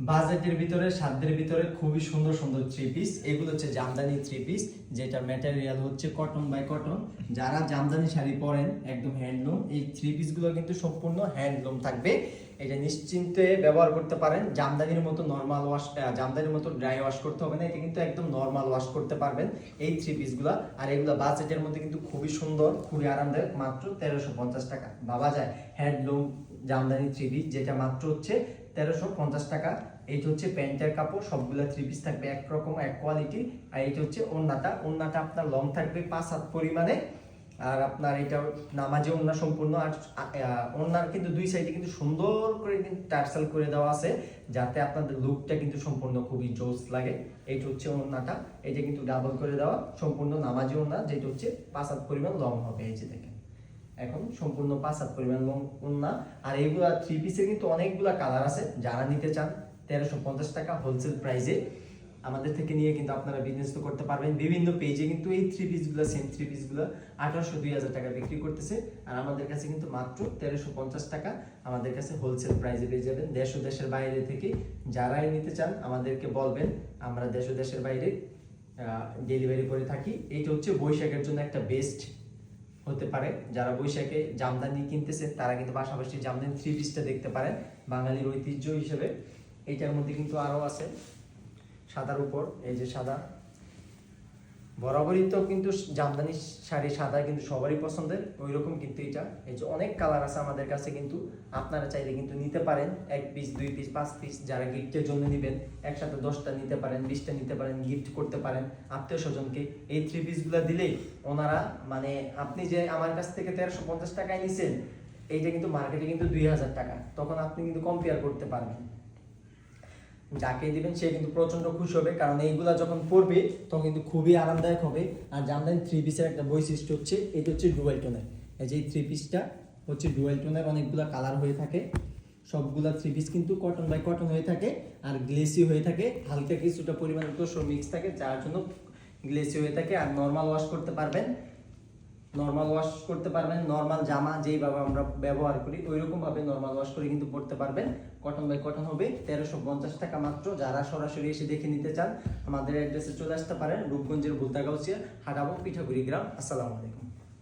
বাজেটের ভিতরে সাধ্যের ভিতরে খুবই সুন্দর সুন্দর থ্রি পিস। এগুলো হচ্ছে জামদানি থ্রি পিস, যেটা ম্যাটেরিয়াল হচ্ছে কটন বাই কটন। যারা জামদানি শাড়ি পরেন একদম হ্যান্ডলুম, এই থ্রি পিস গুলো কিন্তু সম্পূর্ণ হ্যান্ডলুম থাকবে। এটা নিশ্চিন্তে ব্যবহার করতে পারেন। জামদানির মতো নর্মাল ওয়াশ, জামদানির মতো ড্রাই ওয়াশ করতে হবে না। এটা কিন্তু একদম নর্মাল ওয়াশ করতে পারবেন এই থ্রি পিস গুলা। আর এগুলো বাজেটের মধ্যে কিন্তু খুবই সুন্দর, খুবই আরামদায়ক, মাত্র 1350 টাকা। ভাবা যায় হ্যান্ডলুম জামদানি থ্রি পিস, যেটা মাত্র হচ্ছে 1350 টাকা। এইটা হচ্ছে প্যান্টের কাপড়, সবগুলা থ্রি পিস থাকবে একরকম, এক কোয়ালিটি। আর এইটা হচ্ছে ওড়নাটা আপনার লং থাকবে 5 হাত পরিমাণে। আর আপনার এটা নামাজে ওড়না সম্পূর্ণ। আর ওড়নার কিন্তু দুই সাইডে কিন্তু সুন্দর করে কিন্তু টার্সেল করে দেওয়া আছে, যাতে আপনাদের লুকটা কিন্তু সম্পূর্ণ খুবই জোস লাগে। এইটা হচ্ছে ওড়নাটা, এটা কিন্তু ডাবল করে দেওয়া সম্পূর্ণ নামাজে ওড়না, যেটা হচ্ছে 5 হাত পরিমাণ লং হবে। এই যে দেখেন, এখন সম্পূর্ণ 5 হাত পরিমাণ লং ওড়না। আর এইগুলা থ্রি পিসের কিন্তু অনেকগুলা কালার আছে। যারা নিতে চান 1350 টাকা হোলসেল প্রাইসে আমাদের থেকে নিয়ে কিন্তু আপনারা বিজনেস তো করতে পারবেন। বিভিন্ন পেজে কিন্তু এই থ্রি পিসগুলো, সেম থ্রি পিসগুলো 1800-2000 টাকা বিক্রি করতেছে। আর আমাদের কাছে কিন্তু মাত্র 1350 টাকা আমাদের কাছে হোলসেল প্রাইসে পেয়ে যাবেন। দেশ ও দেশের বাইরে থেকে যারাই নিতে চান আমাদেরকে বলবেন, আমরা দেশ ও দেশের বাইরে ডেলিভারি করে থাকি। এইটা হচ্ছে বৈশাখের জন্য একটা বেস্ট হতে পারে। যারা বৈশাখে জামদানি কিনতেছেন তারা কিন্তু পাশাপাশি জামদানি থ্রি পিসটা দেখতে পারেন বাঙালির ঐতিহ্য হিসেবে। এইটার মধ্যে কিন্তু আরো আছে সাদার উপর, এই যে সাদা, বরাবরই তো কিন্তু জামদানি শাড়ি সাদা কিন্তু সবারই পছন্দের, ওই রকম কিন্তু এটা। এই যে অনেক কালার আছে আমাদের কাছে, কিন্তু আপনারা চাইলে কিন্তু নিতে পারেন 1 পিস 2 পিস 5 পিস। যারা গিফটের জন্য নেবেন একসাথে 10টা নিতে পারেন, 20টা নিতে পারেন, গিফট করতে পারেন আত্মীয় স্বজনকে। এই থ্রি পিসগুলো দিলেই ওনারা, মানে আপনি যে আমার কাছ থেকে 1350 টাকায় নিছেন, এইটা কিন্তু মার্কেটে কিন্তু 2000 টাকা, তখন আপনি কিন্তু কম্পেয়ার করতে পারবেন। যাকে দিবেন সে কিন্তু প্রচন্ড খুশি হবে, কারণ এইগুলা যখন পরবে তখন কিন্তু খুবই আরামদায়ক হবে। আর জামদানি থ্রি পিসের একটা বৈশিষ্ট্য হচ্ছে, এটা হচ্ছে ডুয়াল টোনের। এই যে থ্রি পিসটা হচ্ছে ডুয়াল টোনের, অনেকগুলা কালার হয়ে থাকে। সবগুলা থ্রি পিস কিন্তু কটন বাই কটন হয়ে থাকে, আর গ্লেসি হয়ে থাকে। হালকা কিছুটা পরিমাণে তোষক মিক্স থাকে, যার জন্য গ্লেসি হয়ে থাকে। আর নর্মাল ওয়াশ করতে পারবেন, নর্মাল জামা যেইভাবে আমরা ব্যবহার করি ওই রকম ভাবে নর্মাল ওয়াশ করে কিন্তু পড়তে পারবেন। কটন বাই কটন হবে 1350 টাকা মাত্র। যারা সরাসরি এসে দেখে নিতে চান আমাদের অ্যাড্রেসে চলে আসতে পারেন, রূপগঞ্জের বুলতাগাউছিয়া, হাটাবো, পিঠাগুড়ি গ্রাম। আসসালামু আলাইকুম।